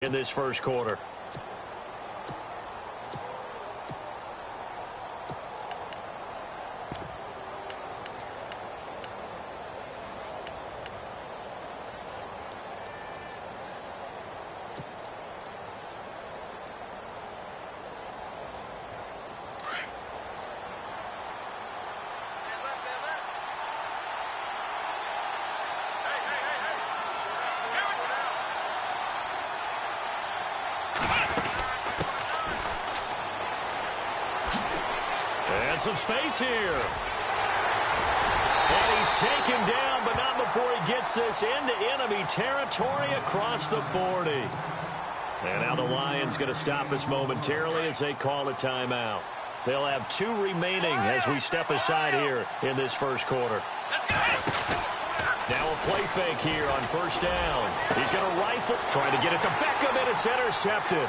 in this first quarter. Some space here. And he's taken down, but not before he gets this into enemy territory across the 40. And now the Lions going to stop us momentarily as they call a timeout. They'll have 2 remaining as we step aside here in this first quarter. Now a play fake here on first down. He's going to rifle, trying to get it to Beckham, and it's intercepted.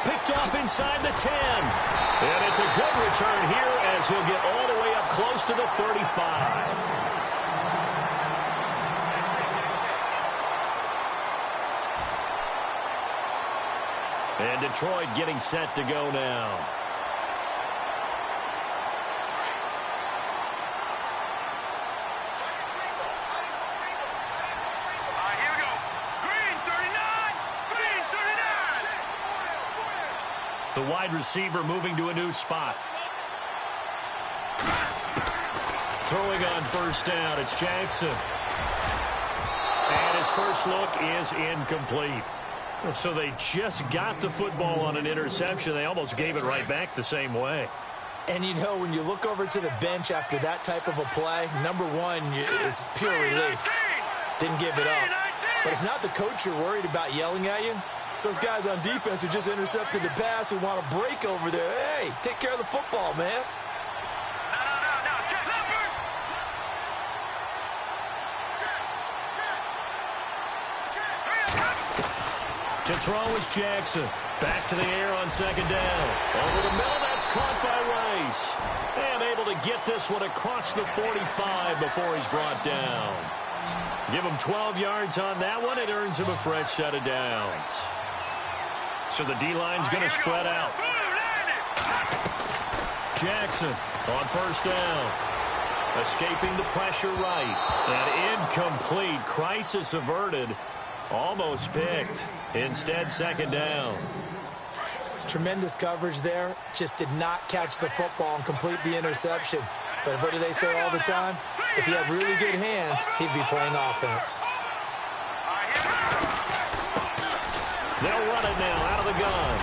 Picked off inside the 10. And it's a good return here as he'll get all the way up close to the 35. And Detroit getting set to go now. The wide receiver moving to a new spot. Throwing on first down, it's Jackson. And his first look is incomplete. So they just got the football on an interception. They almost gave it right back the same way. And, you know, when you look over to the bench after that type of a play, number one is pure relief. Didn't give it up. But it's not the coach you're worried about yelling at you. So those guys on defense who just intercepted the pass who want to break over there. Hey, take care of the football, man. To throw is Jackson. Back to the air on second down. Over the middle, that's caught by Rice. And able to get this one across the 45 before he's brought down. Give him 12 yards on that one. It earns him a fresh set of downs. So the D-line's going to spread out. Jackson on first down. Escaping the pressure right. And incomplete. Crisis averted. Almost picked. Instead, second down. Tremendous coverage there. Just did not catch the football and complete the interception. But what do they say all the time? If he had really good hands, he'd be playing offense. They'll run it now out of the gun.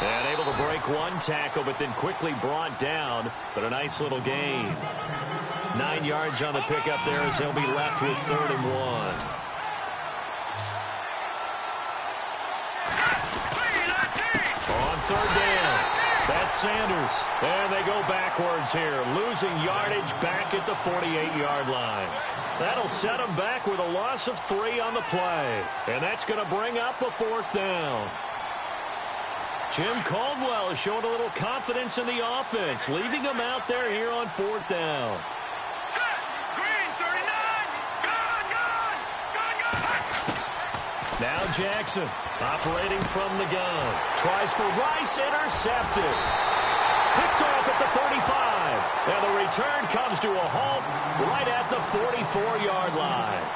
And able to break one tackle, but then quickly brought down. But a nice little gain. 9 yards on the pickup there as they'll be left with 3rd and 1. On 3rd down, that's Sanders. And they go backwards here, losing yardage back at the 48-yard line. That'll set them back with a loss of 3 on the play. And that's going to bring up a 4th down. Jim Caldwell is showing a little confidence in the offense, leaving them out there here on 4th down. Now Jackson operating from the gun. Tries for Rice, intercepted. Picked off at the 35. And the return comes to a halt right at the 44-yard line.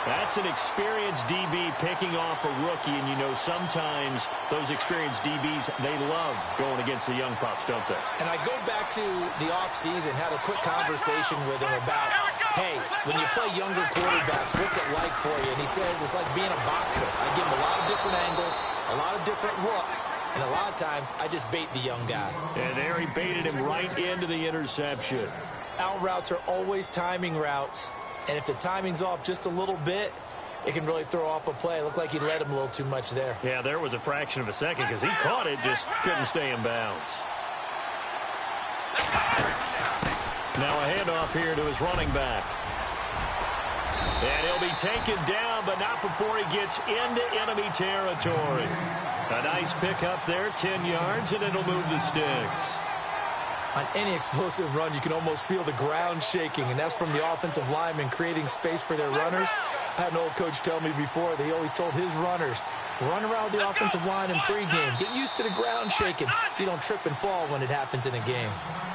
That's an experienced DB picking off a rookie, and you know sometimes those experienced DBs, they love going against the young pups, don't they? And I go back to the offseason, had a quick conversation with him about, hey, when you play younger quarterbacks, what's it like for you? And he says it's like being a boxer. I give him a lot of different angles, a lot of different looks, and a lot of times I just bait the young guy. And there he baited him right into the interception. Out routes are always timing routes. And if the timing's off just a little bit, it can really throw off a play. It looked like he led him a little too much there. Yeah, there was a fraction of a second because he caught it, just couldn't stay in bounds. Now a handoff here to his running back. And he'll be taken down, but not before he gets into enemy territory. A nice pickup there, 10 yards, and it'll move the sticks. On any explosive run, you can almost feel the ground shaking, and that's from the offensive linemen creating space for their runners. I had an old coach tell me before that he always told his runners, run around the offensive line in pregame. Get used to the ground shaking so you don't trip and fall when it happens in a game.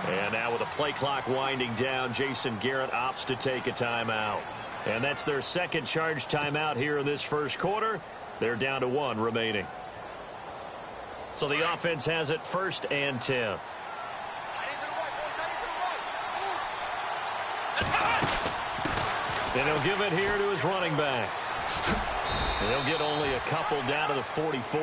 And now with the play clock winding down, Jason Garrett opts to take a timeout. And that's their second charge timeout here in this first quarter. They're down to 1 remaining. So the offense has it 1st and 10. And he'll give it here to his running back. And he'll get only a couple down to the 44.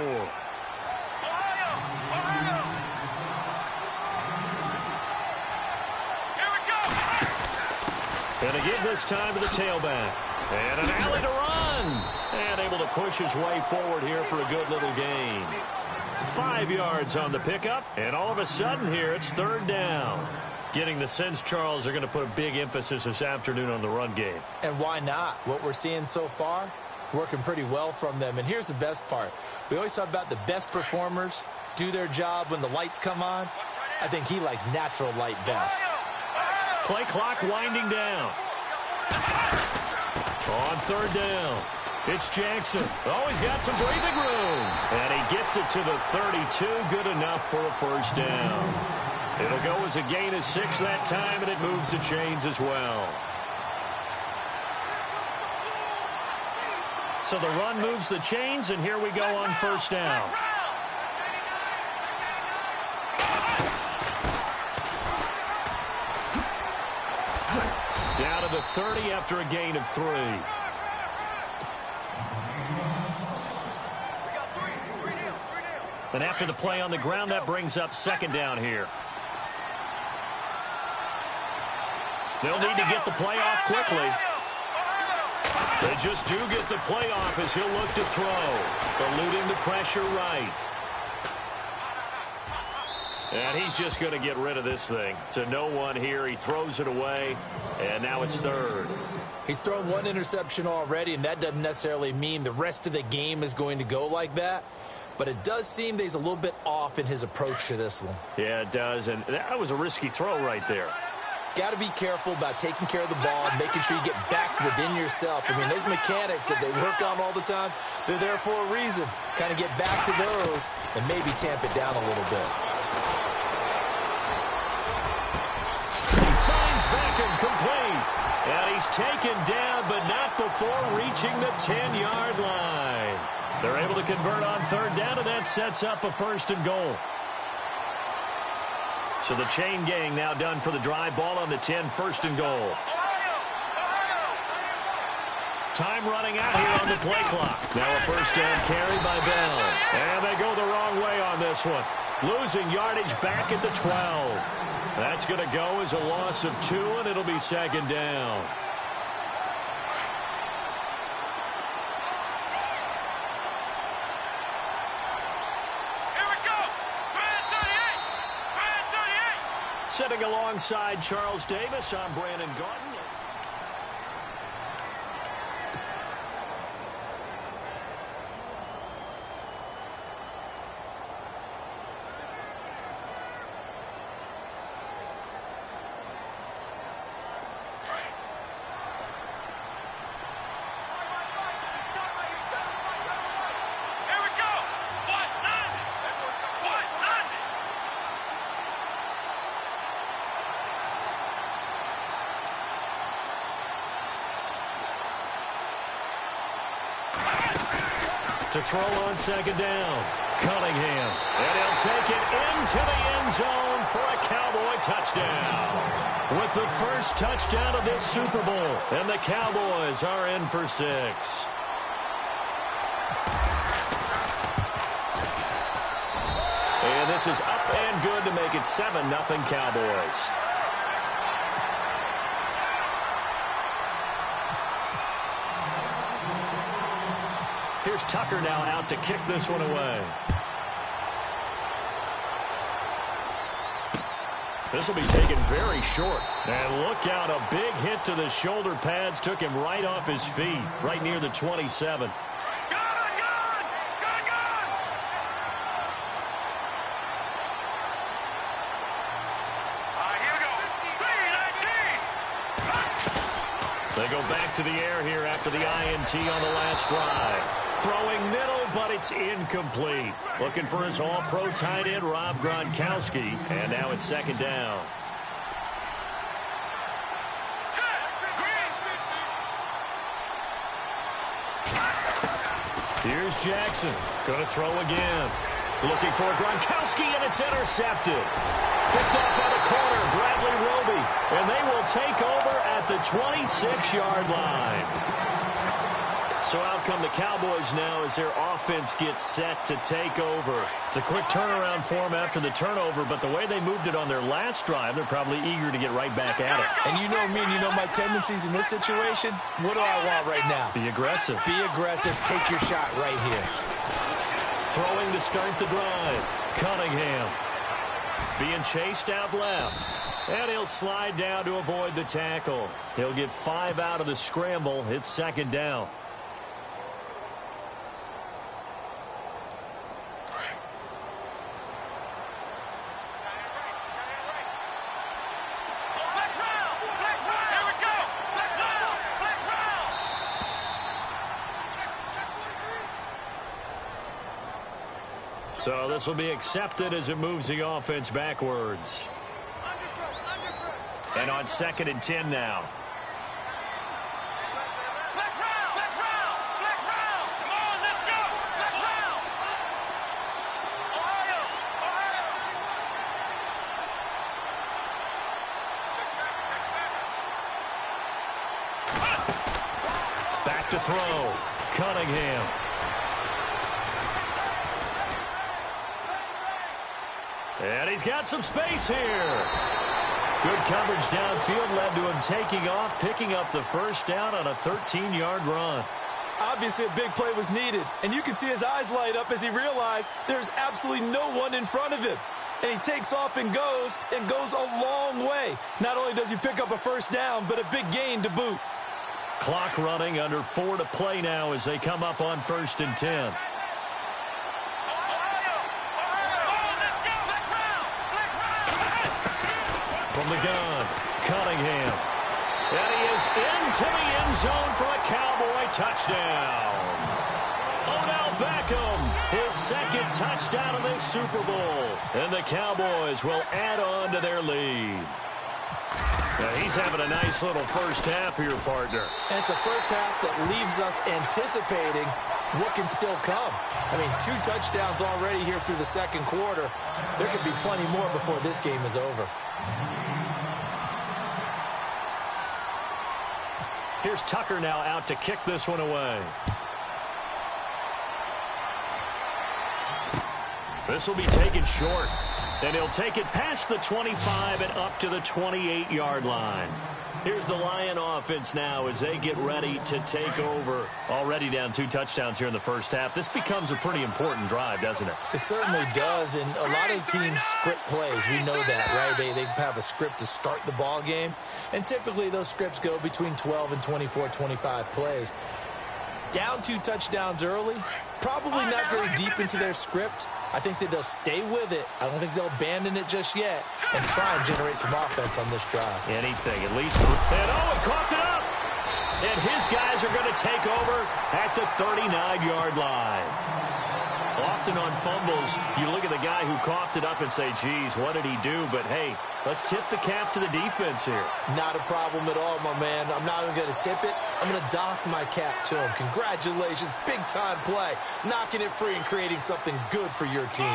And again this time to the tailback. And an alley to run. And able to push his way forward here for a good little gain. 5 yards on the pickup. And all of a sudden here it's 3rd down. Getting the sense, Charles, they're going to put a big emphasis this afternoon on the run game. And why not? What we're seeing so far, it's working pretty well from them. And here's the best part. We always talk about the best performers do their job when the lights come on. I think he likes natural light best. Play clock winding down. On 3rd down. It's Jackson. Oh, he's got some breathing room. And he gets it to the 32. Good enough for a 1st down. It'll go as a gain of 6 that time, and it moves the chains as well. So the run moves the chains, and here we go on 1st down. Down to the 30 after a gain of 3. And after the play on the ground, that brings up 2nd down here. They'll need to get the play off quickly. They just do get the play off as he'll look to throw. Eluding the pressure right. And he's just going to get rid of this thing. To no one here. He throws it away. And now it's 3rd. He's thrown 1 interception already, and that doesn't necessarily mean the rest of the game is going to go like that. But it does seem that he's a little bit off in his approach to this one. Yeah, it does. And that was a risky throw right there. Got to be careful about taking care of the ball, making sure you get back within yourself. I mean, those mechanics that they work on all the time, they're there for a reason. Kind of get back to those and maybe tamp it down a little bit. He finds Beckham complete. And he's taken down, but not before reaching the 10-yard line. They're able to convert on 3rd down, and that sets up a 1st and goal. So the chain gang now done for the drive. Ball on the 10, 1st and goal. Time running out here on the play clock. Now a 1st down carry by Bell. And they go the wrong way on this one. Losing yardage back at the 12. That's going to go as a loss of 2, and it'll be 2nd down. Sitting alongside Charles Davis, I'm Brandon Gordon. To throw on 2nd down. Cunningham. And he'll take it into the end zone for a Cowboy touchdown. With the first touchdown of this Super Bowl. And the Cowboys are in for 6. And this is up and good to make it 7-0 Cowboys. Here's Tucker now out to kick this one away. This will be taken very short. And look out, a big hit to the shoulder pads took him right off his feet, right near the 27. They go back to the air here after the INT on the last drive. Throwing middle, but it's incomplete. Looking for his all-pro tight end, Rob Gronkowski. And now it's second down. Here's Jackson. Going to throw again. Looking for Gronkowski, and it's intercepted. Picked off by the corner, Bradley Roby. And they will take over at the 26-yard line. So out come the Cowboys now as their offense gets set to take over. It's a quick turnaround for them after the turnover, but the way they moved it on their last drive, they're probably eager to get right back at it. And you know me, and you know my tendencies in this situation. What do I want right now? Be aggressive. Be aggressive. Take your shot right here. Throwing to start the drive. Cunningham. Being chased out left. And he'll slide down to avoid the tackle. He'll get 5 out of the scramble. It's second down. So this will be accepted as it moves the offense backwards. And on 2nd and 10 now. Back to throw. Cunningham. And he's got some space here. Good coverage downfield led to him taking off, picking up the first down on a 13-yard run. Obviously, a big play was needed, and you can see his eyes light up as he realized there's absolutely no one in front of him. And he takes off and goes a long way. Not only does he pick up a first down, but a big gain to boot. Clock running, under 4 to play now as they come up on 1st and 10. From the gun, Cunningham. And he is into the end zone for a Cowboy touchdown. Odell Beckham, his 2nd touchdown of this Super Bowl. And the Cowboys will add on to their lead. Now he's having a nice little first half here, partner. And it's a first half that leaves us anticipating what can still come. I mean, 2 touchdowns already here through the 2nd quarter. There could be plenty more before this game is over. Here's Tucker now out to kick this one away. This will be taken short. And he'll take it past the 25 and up to the 28-yard line. Here's the Lion offense now as they get ready to take over. Already down 2 touchdowns here in the first half. This becomes a pretty important drive, doesn't it? It certainly does, and a lot of teams script plays. We know that, right? They have a script to start the ball game, and typically those scripts go between 12 and 24, 25 plays. Down 2 touchdowns early, probably not very deep into their script. I think that they'll stay with it. I don't think they'll abandon it just yet and try and generate some offense on this drive. Anything, at least. And oh, it coughed it up. And his guys are going to take over at the 39-yard line. Often on fumbles, you look at the guy who coughed it up and say, geez, what did he do? But, hey, let's tip the cap to the defense here. Not a problem at all, my man. I'm not even going to tip it. I'm going to doff my cap to him. Congratulations. Big-time play. Knocking it free and creating something good for your team.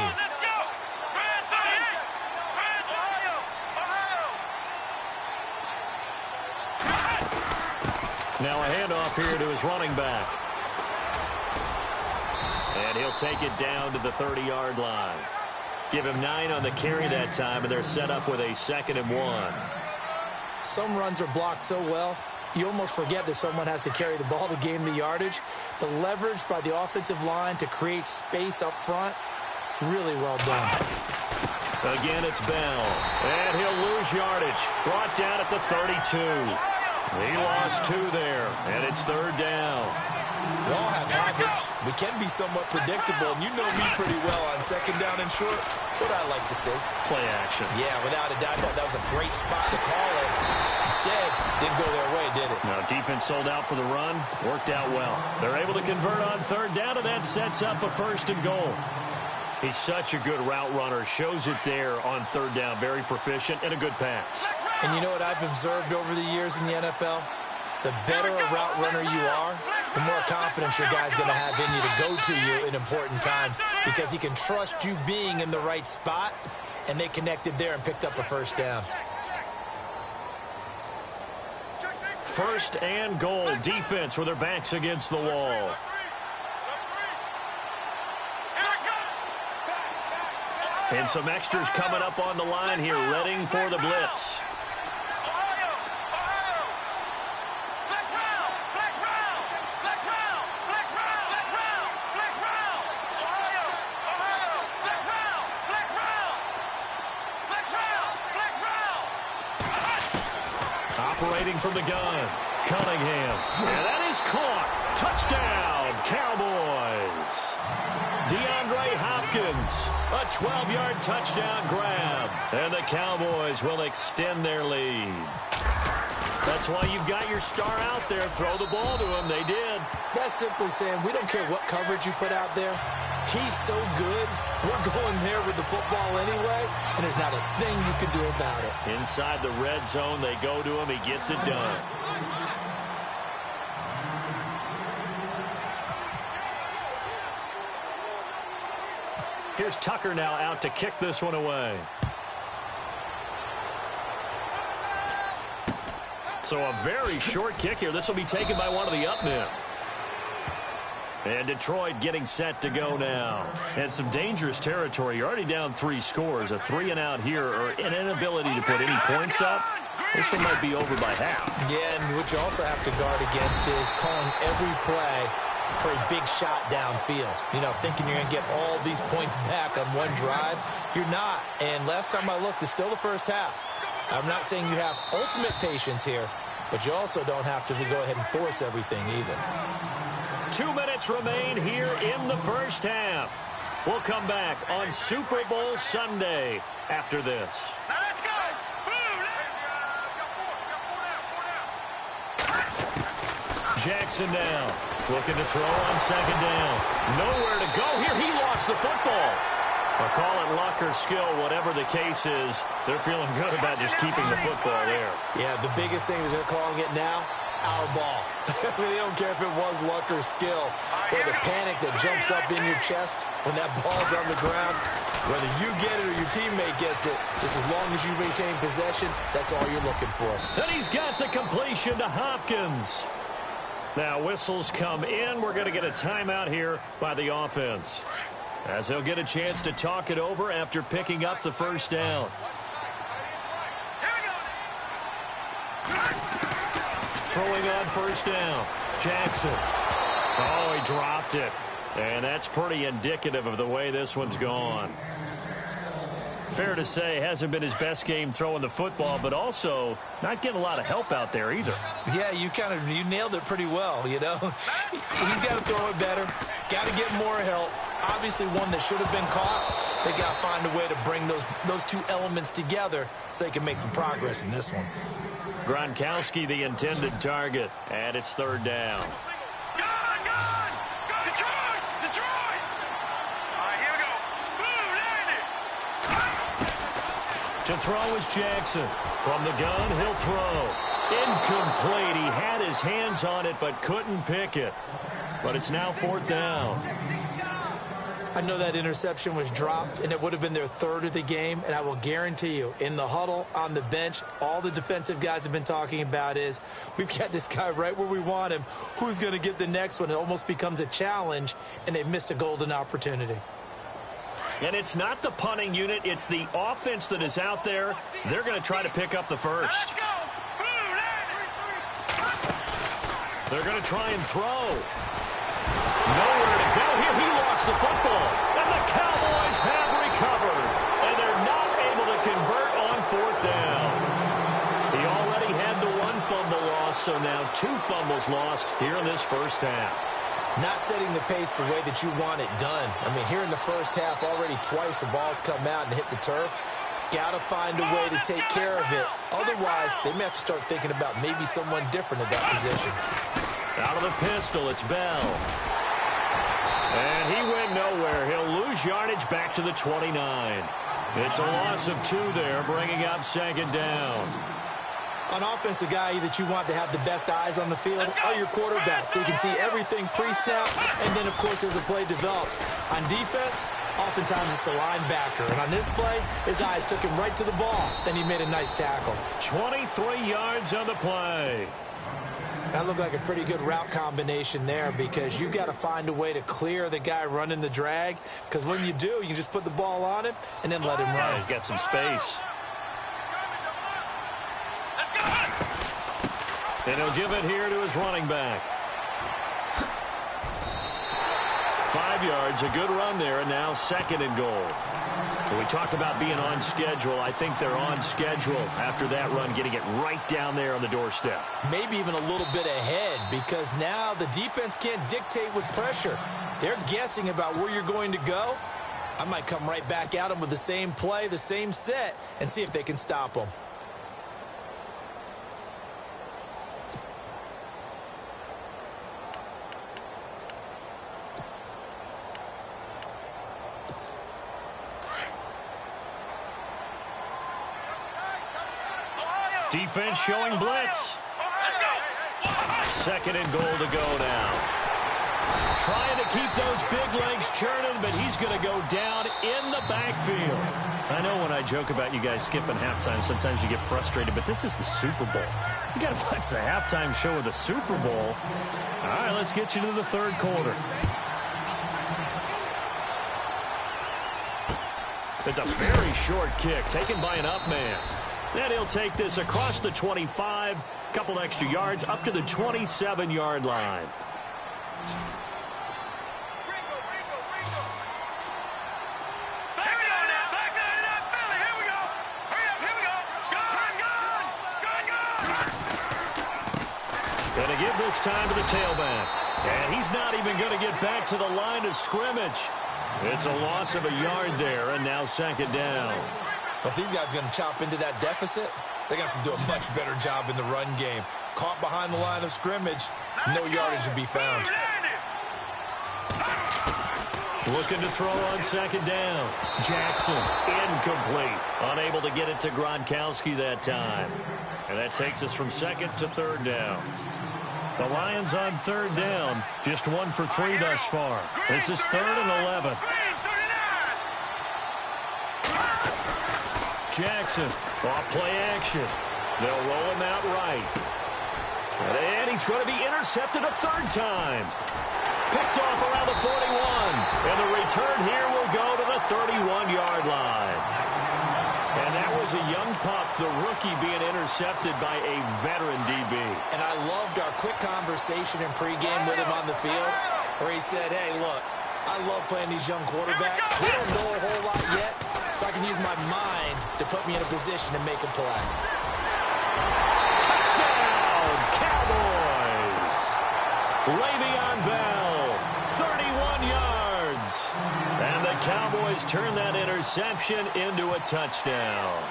Now a handoff here to his running back. And he'll take it down to the 30-yard line. Give him 9 on the carry that time, and they're set up with a 2nd and 1. Some runs are blocked so well, you almost forget that someone has to carry the ball to gain the yardage. The leverage by the offensive line to create space up front, really well done. Again, it's Bell. And he'll lose yardage. Brought down at the 32. He lost 2 there, and it's 3rd down. We all have habits. We can be somewhat predictable, and you know me pretty well on 2nd down and short. What I like to say. Play action. Yeah, without a doubt. I thought that was a great spot to call it. Instead, didn't go their way, did it? Now, defense sold out for the run. Worked out well. They're able to convert on third down, and that sets up a 1st and goal. He's such a good route runner. Shows it there on third down. Very proficient and a good pass. And you know what I've observed over the years in the NFL? The better a route runner you are, the more confidence your guy's going to have in you to go to you in important times because he can trust you being in the right spot, and they connected there and picked up a 1st down. 1st and goal. Defense with their backs against the wall. And some extras coming up on the line here, readying for the blitz. Operating from the gun, Cunningham. And that is caught. Touchdown, Cowboys. DeAndre Hopkins, a 12-yard touchdown grab. And the Cowboys will extend their lead. That's why you've got your star out there. Throw the ball to him. They did. That's simply saying we don't care what coverage you put out there. He's so good, we're going there with the football anyway, and there's not a thing you can do about it. Inside the red zone, they go to him. He gets it done. Here's Tucker now out to kick this one away. So a very short kick here. This will be taken by one of the up men. And Detroit getting set to go now. And some dangerous territory. You're already down 3 scores. A 3 and out here, or an inability to put any points up. This one might be over by half. Yeah, and what you also have to guard against is calling every play for a big shot downfield. You know, thinking you're going to get all these points back on one drive. You're not. And last time I looked, it's still the first half. I'm not saying you have ultimate patience here, but you also don't have to go ahead and force everything either. 2 minutes remain here in the first half. We'll come back on Super Bowl Sunday after this. Now let's go. Jackson now, looking to throw on second down. Nowhere to go here. He lost the football. Or call it luck or skill, whatever the case is, they're feeling good about just keeping the football there. Yeah, the biggest thing that they're calling it now, our ball. I mean, they don't care if it was luck or skill, but the panic that jumps up in your chest when that ball's on the ground, whether you get it or your teammate gets it, just as long as you maintain possession, that's all you're looking for. And he's got the completion to Hopkins. Now whistles come in. We're going to get a timeout here by the offense, as they'll get a chance to talk it over after picking up the first down. Throwing on first down, Jackson. Oh, he dropped it. And that's pretty indicative of the way this one's gone. Fair to say, hasn't been his best game throwing the football, but also not getting a lot of help out there either. Yeah, you nailed it pretty well, you know. He's got to throw it better, got to get more help. Obviously one that should have been caught. They got to find a way to bring those two elements together so they can make some progress in this one. Gronkowski, the intended target, and it's third down. Detroit! All right, here we go. Boom, landed. To throw is Jackson. From the gun, he'll throw. Incomplete. He had his hands on it, but couldn't pick it. But it's now fourth down. I know that interception was dropped, and it would have been their third of the game, and I will guarantee you, in the huddle, on the bench, all the defensive guys have been talking about is, we've got this guy right where we want him. Who's going to get the next one? It almost becomes a challenge, and they've missed a golden opportunity. And it's not the punting unit, it's the offense that is out there. They're going to try to pick up the first. They're going to try and throw. Nowhere to go here. He lost the football. And the Cowboys have recovered. And they're not able to convert on fourth down. He already had the one fumble loss, so now 2 fumbles lost here in this first half. Not setting the pace the way that you want it done. I mean, here in the first half, already twice the ball's come out and hit the turf. Got to find a way to take care of it. Otherwise, they may have to start thinking about maybe someone different at that position. Out of the pistol, it's Bell. And he went nowhere. He'll lose yardage back to the 29. It's a loss of 2 there, bringing up second down. On offense, the guy that you want to have the best eyes on the field are your quarterbacks, so you can see everything pre-snap, and then, of course, as the play develops. On defense, oftentimes it's the linebacker. And on this play, his eyes took him right to the ball. Then he made a nice tackle. 23 yards on the play. That looked like a pretty good route combination there because you've got to find a way to clear the guy running the drag, because when you do, you just put the ball on him and then let him run. He's got some space. And he'll give it here to his running back. 5 yards, a good run there, and now second and goal. When we talk about being on schedule, I think they're on schedule after that run, getting it right down there on the doorstep. Maybe even a little bit ahead, because now the defense can't dictate with pressure. They're guessing about where you're going to go. I might come right back at them with the same play, the same set, and see if they can stop them. Defense showing blitz. Second and goal to go now. Trying to keep those big legs churning, but he's going to go down in the backfield. I know when I joke about you guys skipping halftime, sometimes you get frustrated, but this is the Super Bowl. You got to watch the halftime show of the Super Bowl. All right, let's get you to the third quarter. It's a very short kick taken by an up man. Then he'll take this across the 25, a couple extra yards, up to the 27-yard line. Going to give this time to the tailback. And he's not even going to get back to the line of scrimmage. It's a loss of a yard there, and now second down. But if these guys are going to chop into that deficit, they're going to have to do a much better job in the run game. Caught behind the line of scrimmage, no yardage to be found. Looking to throw on second down. Jackson, incomplete. Unable to get it to Gronkowski that time. And that takes us from second to third down. The Lions on third down, just 1 for 3 thus far. This is 3rd and 11. Jackson, off play action. They'll roll him out right. And he's going to be intercepted a third time. Picked off around the 41. And the return here will go to the 31-yard line. And that was a young pup, the rookie, being intercepted by a veteran DB. And I loved our quick conversation in pregame with him on the field, where he said, hey, look, I love playing these young quarterbacks. They don't know a whole lot yet, so I can use my mind to put me in a position to make a play. Touchdown, Cowboys! Le'Veon Bell, 31 yards. And the Cowboys turn that interception into a touchdown.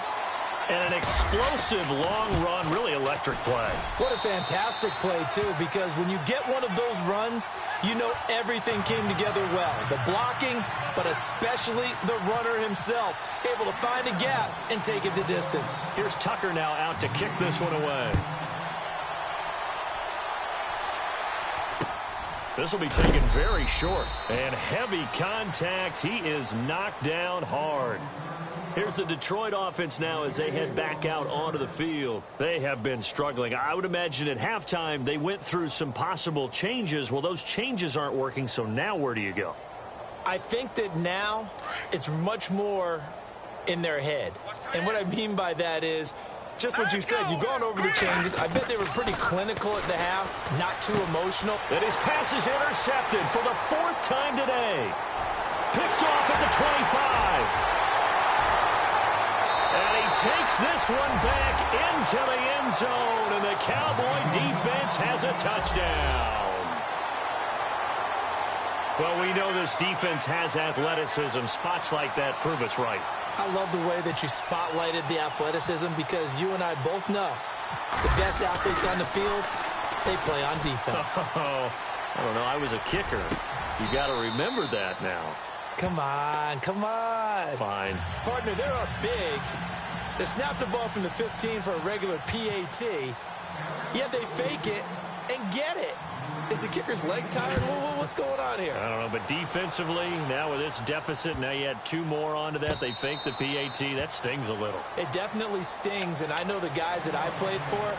And an explosive long run, really electric play. What a fantastic play, too, because when you get one of those runs, you know everything came together well. The blocking, but especially the runner himself, able to find a gap and take it the distance. Here's Tucker now out to kick this one away. This will be taken very short. And heavy contact. He is knocked down hard. Here's the Detroit offense now as they head back out onto the field. They have been struggling. I would imagine at halftime they went through some possible changes. Well, those changes aren't working, so now where do you go? I think that now it's much more in their head. And what I mean by that is just what you said. You've gone over the changes. I bet they were pretty clinical at the half, not too emotional. And his pass is intercepted for the 4th time today. Picked off at the 25. And he takes this one back into the end zone, and the Cowboy defense has a touchdown. Well, we know this defense has athleticism. Spots like that prove us right. I love the way that you spotlighted the athleticism because you and I both know the best athletes on the field, they play on defense. Oh, I don't know. I was a kicker. You got to remember that now. Come on, come on. Fine. Partner, they are big. They snap the ball from the 15 for a regular PAT, yet they fake it and get it. Is the kicker's leg tired? What's going on here? I don't know, but defensively, now with this deficit, now you add 2 more onto that. They fake the PAT. That stings a little. It definitely stings, and I know the guys that I played for,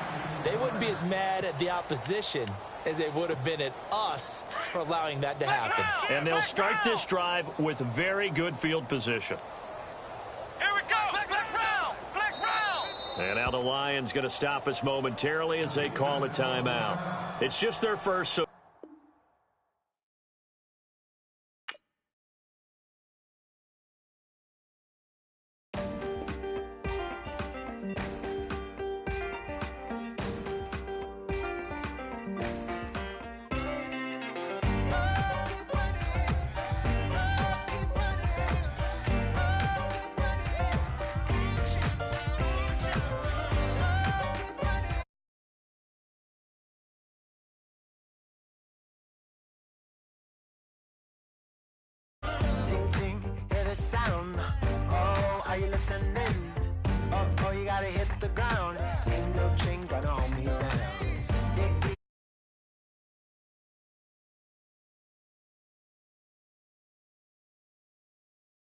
they wouldn't be as mad at the opposition as they would have been at us for allowing that to happen. And they'll start this drive with very good field position. Here we go. Flex round. Flex round. And now the Lions going to stop us momentarily as they call a timeout. It's just their first, so Ting, ting, hear the sound. Oh, are you listening? Oh, you gotta hit the ground. Ain't no chain gonna hold me down.